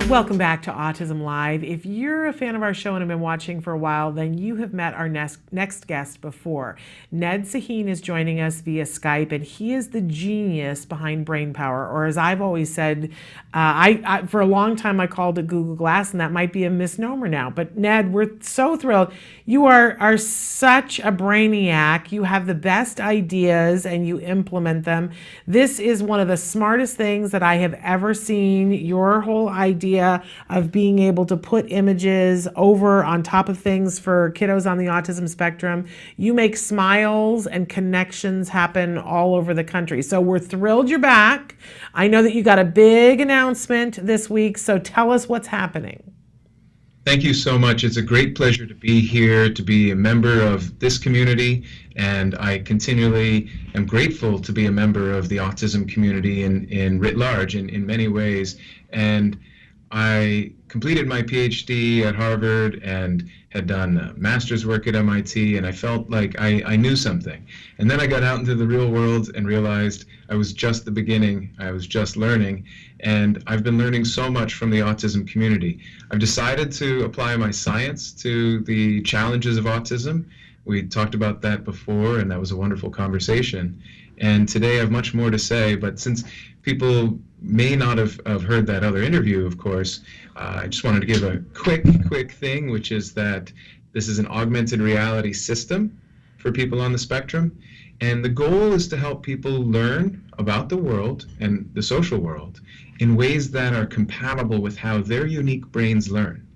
Welcome back to Autism Live. If you're a fan of our show and have been watching for a while, then you have met our next guest before. Ned Sahin is joining us via Skype, and he is the genius behind brain power, or as I've always said, for a long time I called it Google Glass, and that might be a misnomer now. But Ned, we're so thrilled. You are such a brainiac. You have the best ideas and you implement them. This is one of the smartest things that I have ever seen. Your whole idea of being able to put images over on top of things for kiddos on the autism spectrum. You make smiles and connections happen all over the country. So we're thrilled you're back. I know that you got a big announcement this week, so tell us what's happening. Thank you so much. It's a great pleasure to be here, to be a member of this community, and I continually am grateful to be a member of the autism community in writ large in many ways. And I completed my PhD at Harvard and had done master's work at MIT, and I felt like I knew something. And then I got out into the real world and realized I was just the beginning. I was just learning, and I've been learning so much from the autism community. I've decided to apply my science to the challenges of autism. We talked about that before, and that was a wonderful conversation. And today I have much more to say, but since people may not have heard that other interview, of course, I just wanted to give a quick thing, which is that this is an augmented reality system for people on the spectrum. And the goal is to help people learn about the world and the social world in ways that are compatible with how their unique brains learn.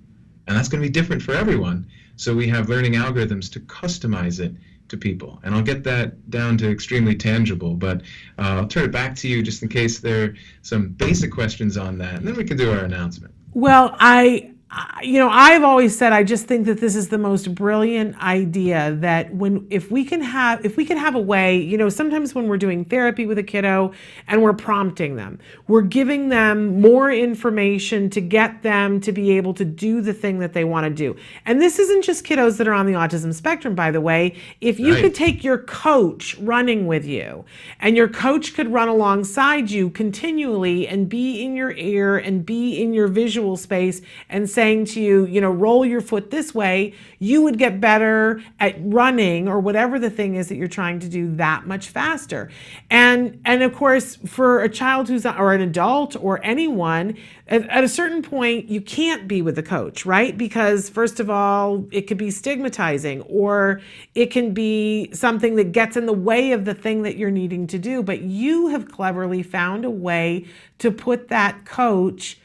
And that's going to be different for everyone. So we have learning algorithms to customize it to people. And I'll get that down to extremely tangible, but I'll turn it back to you just in case there are some basic questions on that, and then we can do our announcement. Well, I've always said I just think that this is the most brilliant idea, that if we can have a way, sometimes when we're doing therapy with a kiddo and we're prompting them, we're giving them more information to get them to be able to do the thing that they want to do. And this isn't just kiddos that are on the autism spectrum, by the way. If you could take your coach running with you, and your coach could run alongside you continually and be in your ear and be in your visual space and saying to you, roll your foot this way, you would get better at running or whatever the thing is that you're trying to do that much faster. And of course, for a child or an adult or anyone, at a certain point, you can't be with the coach, right? Because first of all, it could be stigmatizing, or it can be something that gets in the way of the thing that you're needing to do. But you have cleverly found a way to put that coach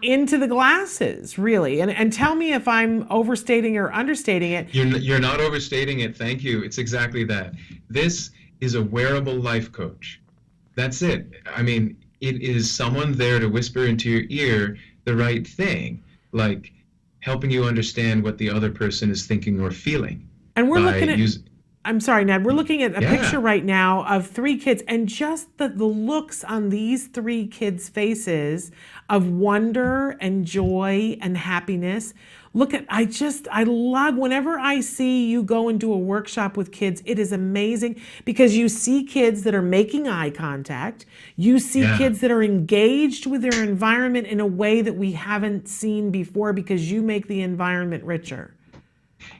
into the glasses, really. And tell me if I'm overstating or understating it. You're not overstating it. Thank you. It's exactly that. This is a wearable life coach. That's it. I mean, it is someone there to whisper into your ear the right thing, like helping you understand what the other person is thinking or feeling. And we're looking at... I'm sorry, Ned. We're looking at a picture right now of 3 kids, and just the looks on these 3 kids' faces of wonder and joy and happiness. I love whenever I see you go and do a workshop with kids. It is amazing because you see kids that are making eye contact. You see kids that are engaged with their environment in a way that we haven't seen before because you make the environment richer.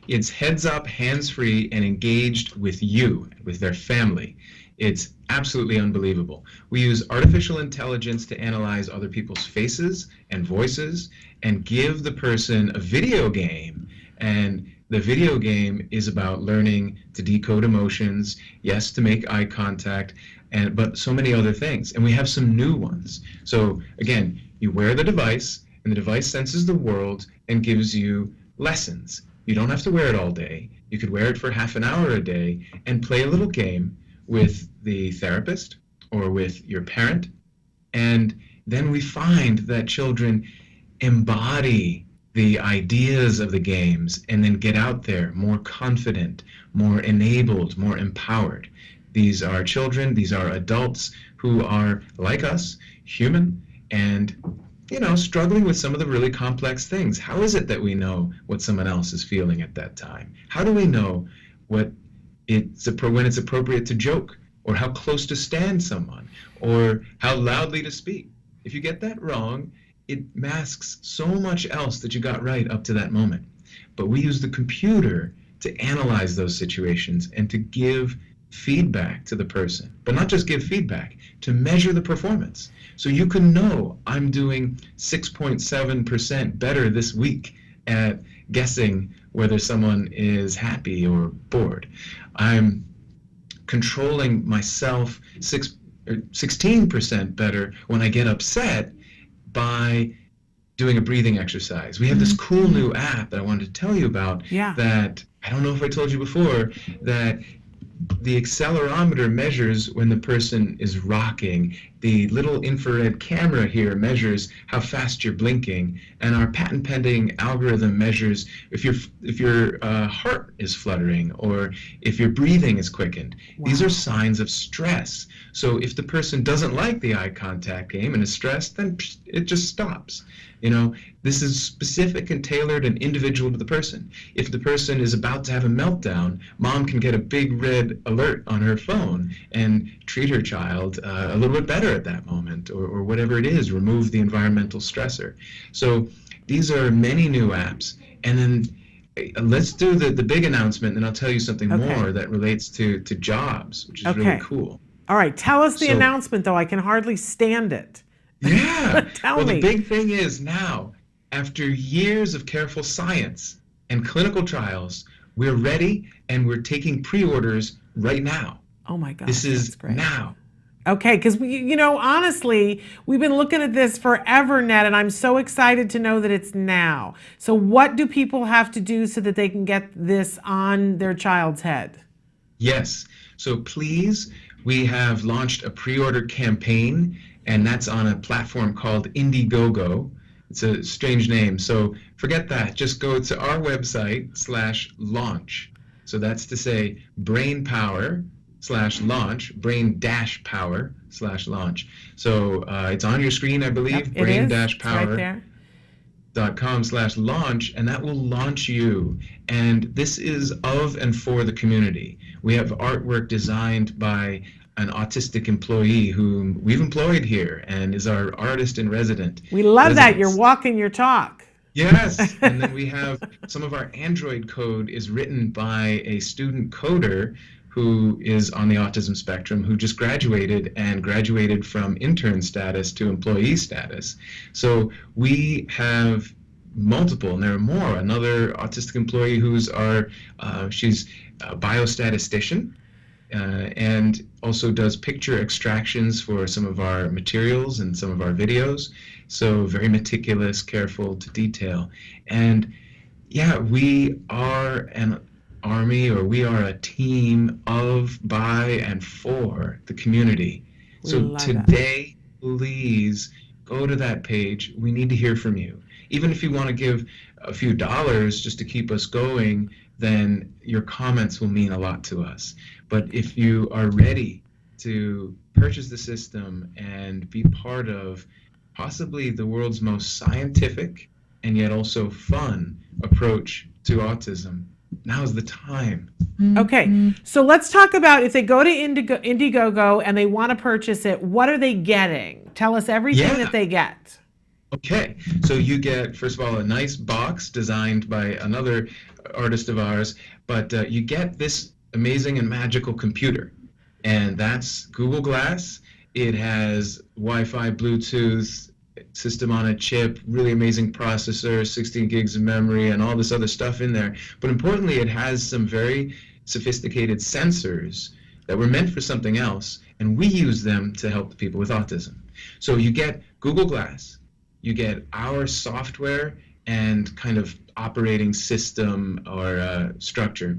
It's heads up, hands free, and engaged with you, with their family. It's absolutely unbelievable. We use artificial intelligence to analyze other people's faces and voices and give the person a video game. And the video game is about learning to decode emotions, yes, to make eye contact, but so many other things. And we have some new ones. So again, you wear the device, and the device senses the world and gives you lessons. You don't have to wear it all day. You could wear it for half an hour a day and play a little game with the therapist or with your parent. And then we find that children embody the ideas of the games and then get out there more confident, more enabled, more empowered. These are children, these are adults who are like us, human, and struggling with some of the really complex things. How is it that we know what someone else is feeling at that time? How do we know when it's appropriate to joke, or how close to stand someone, or how loudly to speak? If you get that wrong, it masks so much else that you got right up to that moment. But we use the computer to analyze those situations and to give feedback to the person, but not just give feedback, to measure the performance. So you can know I'm doing 6.7% better this week at guessing whether someone is happy or bored. I'm controlling myself 16% better when I get upset by doing a breathing exercise. We have this cool new app that I wanted to tell you about that I don't know if I told you before, that the accelerometer measures when the person is rocking. The little infrared camera here measures how fast you're blinking, and our patent pending algorithm measures if your heart is fluttering or if your breathing is quickened. Wow. These are signs of stress. So if the person doesn't like the eye contact game and is stressed, then it just stops. This is specific and tailored and individual to the person. If the person is about to have a meltdown, mom can get a big red alert on her phone and treat her child a little bit better at that moment, or whatever it is, remove the environmental stressor. So these are many new apps. And then let's do the big announcement, and I'll tell you something more that relates to jobs, which is really cool. All right, tell us the announcement, though. I can hardly stand it. Yeah. Tell me. The big thing is now, after years of careful science and clinical trials, we're ready and we're taking pre-orders right now. Oh my God. This is now. Okay, because honestly, we've been looking at this forever, Ned, and I'm so excited to know that it's now. So what do people have to do so that they can get this on their child's head? Yes. So please, we have launched a pre-order campaign, and that's on a platform called Indiegogo. It's a strange name, so forget that. Just go to our website /launch. So that's to say brainpower/launch, brain-power/launch. So it's on your screen, I believe, brain-power.com/launch, and that will launch you. And this is of and for the community. We have artwork designed by an autistic employee whom we've employed here and is our artist in resident. We love that. You're walking your talk. Yes. And then we have some of our Android code is written by a student coder who is on the autism spectrum, who just graduated from intern status to employee status. So we have multiple, and there are more. Another autistic employee who's she's a biostatistician, and also does picture extractions for some of our materials and some of our videos. So very meticulous, careful to detail. And yeah, we are an army, or we are a team of, by, and for the community. So today, please go to that page. We need to hear from you. Even if you want to give a few dollars just to keep us going, then your comments will mean a lot to us. But if you are ready to purchase the system and be part of possibly the world's most scientific and yet also fun approach to autism, now's the time. Okay, so let's talk about if they go to Indiegogo and they want to purchase it, what are they getting? Tell us everything that they get. Okay, so you get, first of all, a nice box designed by another artist of ours, but you get this amazing and magical computer, and that's Google Glass. It has Wi-Fi, Bluetooth, system on a chip, really amazing processor, 16 gigs of memory, and all this other stuff in there. But importantly, it has some very sophisticated sensors that were meant for something else, and we use them to help people with autism. So you get Google Glass, you get our software and kind of operating system or structure.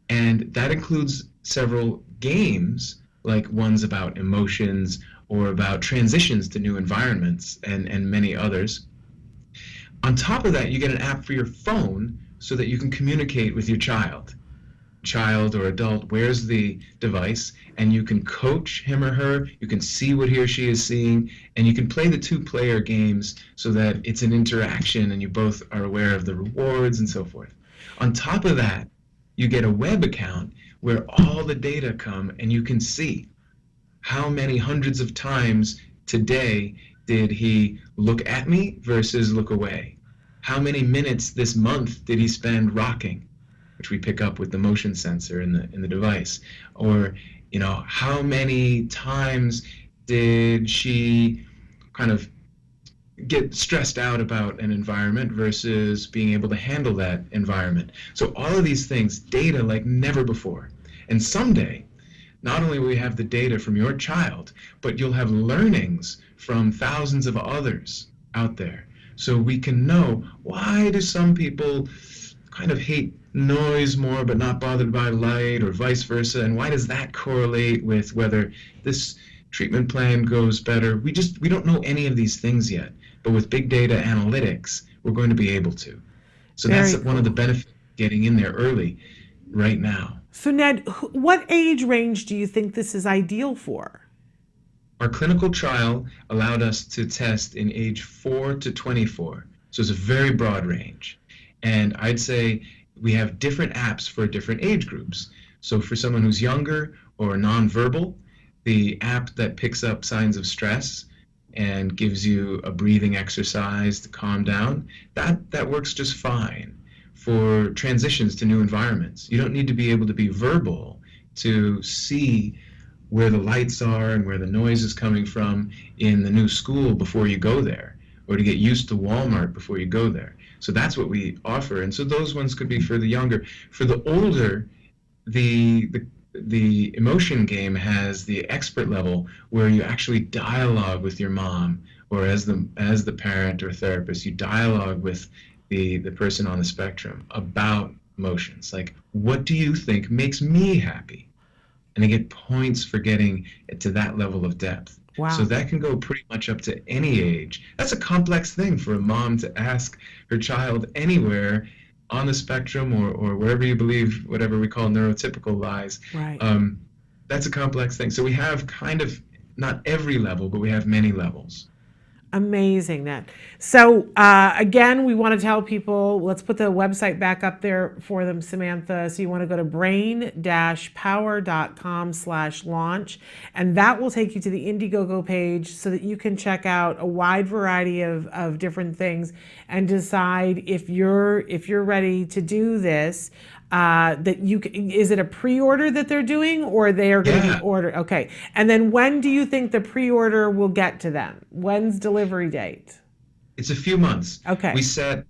And that includes several games, like ones about emotions or about transitions to new environments, and many others. On top of that, you get an app for your phone so that you can communicate with your child or adult wears the device, and you can coach him or her, you can see what he or she is seeing, and you can play the two-player games so that it's an interaction and you both are aware of the rewards and so forth. On top of that, you get a web account where all the data come, and you can see how many hundreds of times today did he look at me versus look away? How many minutes this month did he spend rocking, which we pick up with the motion sensor in the device? Or, how many times did she kind of get stressed out about an environment versus being able to handle that environment? So all of these things, data like never before. And someday, not only will you have the data from your child, but you'll have learnings from thousands of others out there. So we can know, why do some people kind of hate noise more but not bothered by light, or vice versa? And why does that correlate with whether this treatment plan goes better? We don't know any of these things yet. But with big data analytics, we're going to be able to. So Very that's one of the benefits of getting in there early right now. So Ned, what age range do you think this is ideal for? Our clinical trial allowed us to test in age 4 to 24. So it's a very broad range. And I'd say we have different apps for different age groups. So for someone who's younger or nonverbal, the app that picks up signs of stress and gives you a breathing exercise to calm down, that works just fine for transitions to new environments. You don't need to be able to be verbal to see where the lights are and where the noise is coming from in the new school before you go there, or to get used to Walmart before you go there. So that's what we offer. And so those ones could be for the younger. For the older, the emotion game has the expert level, where you actually dialogue with your mom, or as the parent or therapist, you dialogue with the person on the spectrum about emotions. Like, what do you think makes me happy? And they get points for getting to that level of depth. Wow. So that can go pretty much up to any age. That's a complex thing for a mom to ask her child anywhere on the spectrum, or wherever you believe, whatever we call neurotypical lies. Right. That's a complex thing. So we have kind of not every level, but we have many levels. Amazing, Ned. So again, we want to tell people, let's put the website back up there for them, Samantha. So you want to go to brain-power.com/launch, and that will take you to the Indiegogo page so that you can check out a wide variety of different things and decide if you're ready to do this. Is it a pre-order that they're doing, or they are going to be ordered? Okay. And then when do you think the pre-order will get to them? When's delivery date? It's a few months. Okay. We set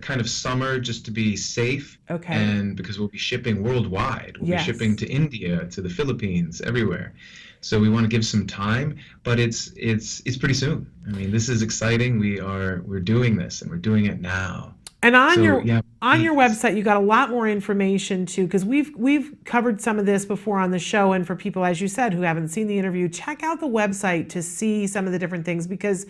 kind of summer just to be safe. Okay. And because we'll be shipping worldwide. We'll be shipping to India, to the Philippines, everywhere. So we want to give some time, but it's pretty soon. I mean, this is exciting. We're doing this, and we're doing it now. And on your website, you got a lot more information too, because we've covered some of this before on the show. And for people, as you said, who haven't seen the interview, check out the website to see some of the different things. Because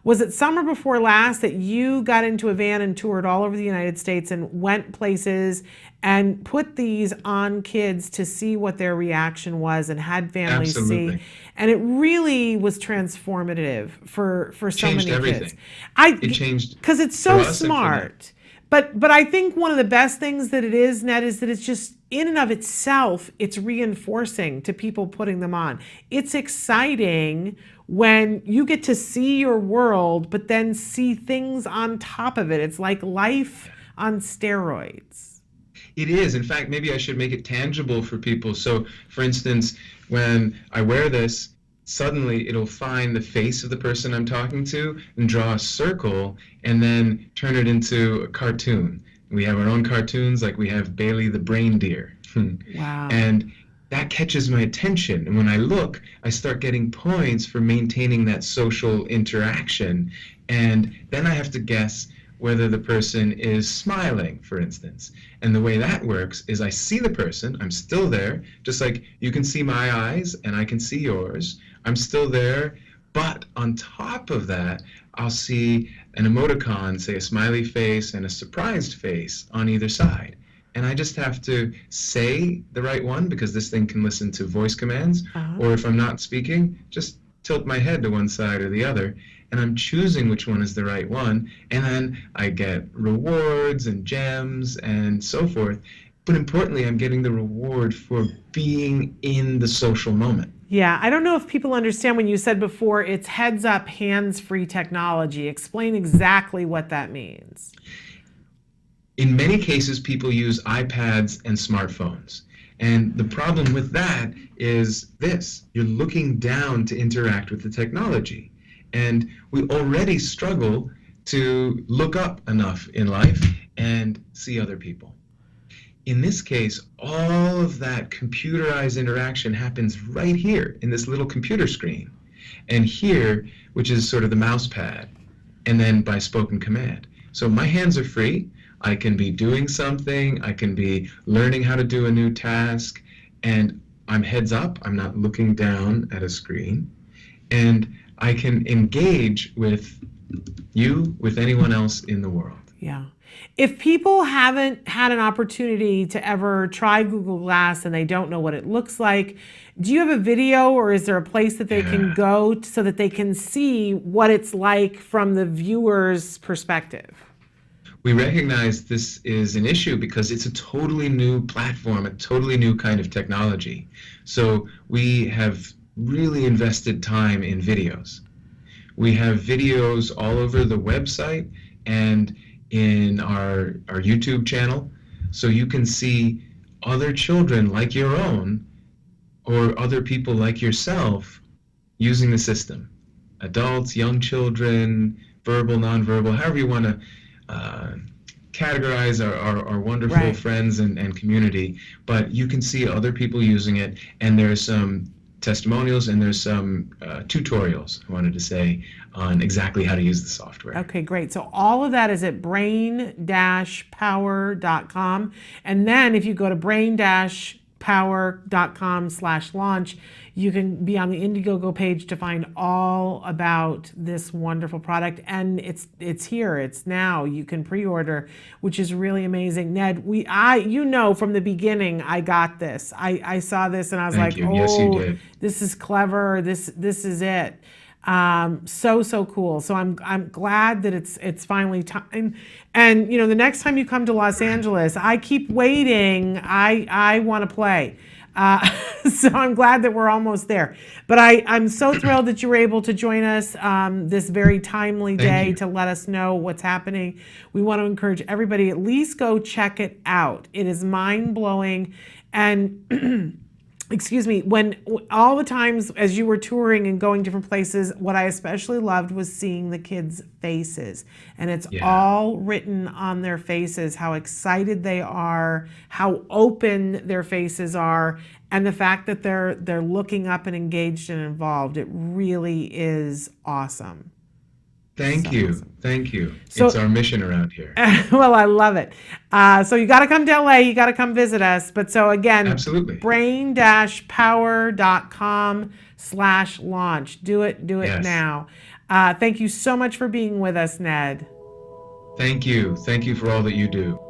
was it summer before last that you got into a van and toured all over the United States and went places and put these on kids to see what their reaction was, and had families see? And it really was transformative for so many kids. It changed because it's so smart. But I think one of the best things that it is, Ned, is that it's just in and of itself, it's reinforcing to people putting them on. It's exciting when you get to see your world, but then see things on top of it. It's like life on steroids. It is. In fact, maybe I should make it tangible for people. So, for instance, when I wear this, suddenly it'll find the face of the person I'm talking to and draw a circle and then turn it into a cartoon. We have our own cartoons, like we have Bailey the brain deer. Wow. And that catches my attention. And when I look, I start getting points for maintaining that social interaction. And then I have to guess whether the person is smiling, for instance. And the way that works is I see the person, I'm still there, just like you can see my eyes and I can see yours. I'm still there, but on top of that, I'll see an emoticon, say a smiley face and a surprised face on either side. And I just have to say the right one, because this thing can listen to voice commands, or if I'm not speaking, just tilt my head to one side or the other, and I'm choosing which one is the right one, and then I get rewards and gems and so forth. But importantly, I'm getting the reward for being in the social moment. Yeah, I don't know if people understand when you said before it's heads up, hands free technology. Explain exactly what that means. In many cases, people use iPads and smartphones. And the problem with that is this: you're looking down to interact with the technology. And we already struggle to look up enough in life and see other people. In this case, all of that computerized interaction happens right here in this little computer screen. And here, which is sort of the mouse pad, and then by spoken command. So my hands are free. I can be doing something. I can be learning how to do a new task. And I'm heads up. I'm not looking down at a screen. And I can engage with you, with anyone else in the world. Yeah. If people haven't had an opportunity to ever try Google Glass and they don't know what it looks like, do you have a video or is there a place that they can go so that they can see what it's like from the viewer's perspective? We recognize this is an issue because it's a totally new platform, a totally new kind of technology. So we have really invested time in videos. We have videos all over the website and in our YouTube channel, so you can see other children like your own or other people like yourself using the system. Adults, young children, verbal, nonverbal, however you want to categorize our wonderful friends and community, but you can see other people using it, and there's some testimonials and there's some tutorials, I wanted to say, on exactly how to use the software. Okay, great. So all of that is at brain-power.com. And then if you go to brain-power.com/launch, you can be on the Indiegogo page to find all about this wonderful product. And it's here, it's now. You can pre-order, which is really amazing. Ned, you know from the beginning I got this. I saw this and I was Thank like, you. Yes, you did. This is clever. This is it. So cool. So I'm glad that it's finally time. And the next time you come to Los Angeles, I keep waiting. I want to play. So I'm glad that we're almost there. But I'm so thrilled that you were able to join us this very timely day to let us know what's happening. We want to encourage everybody, at least go check it out. It is mind-blowing. And excuse me, when all the times as you were touring and going different places, what I especially loved was seeing the kids' faces. And it's all written on their faces, how excited they are, how open their faces are, and the fact that they're looking up and engaged and involved. It really is awesome. Thank you. Awesome. Thank you. So, it's our mission around here. Well, I love it. So you got to come to LA. You got to come visit us. But so again, absolutely. brain-power.com/launch. Do it now. Thank you so much for being with us, Ned. Thank you. Thank you for all that you do.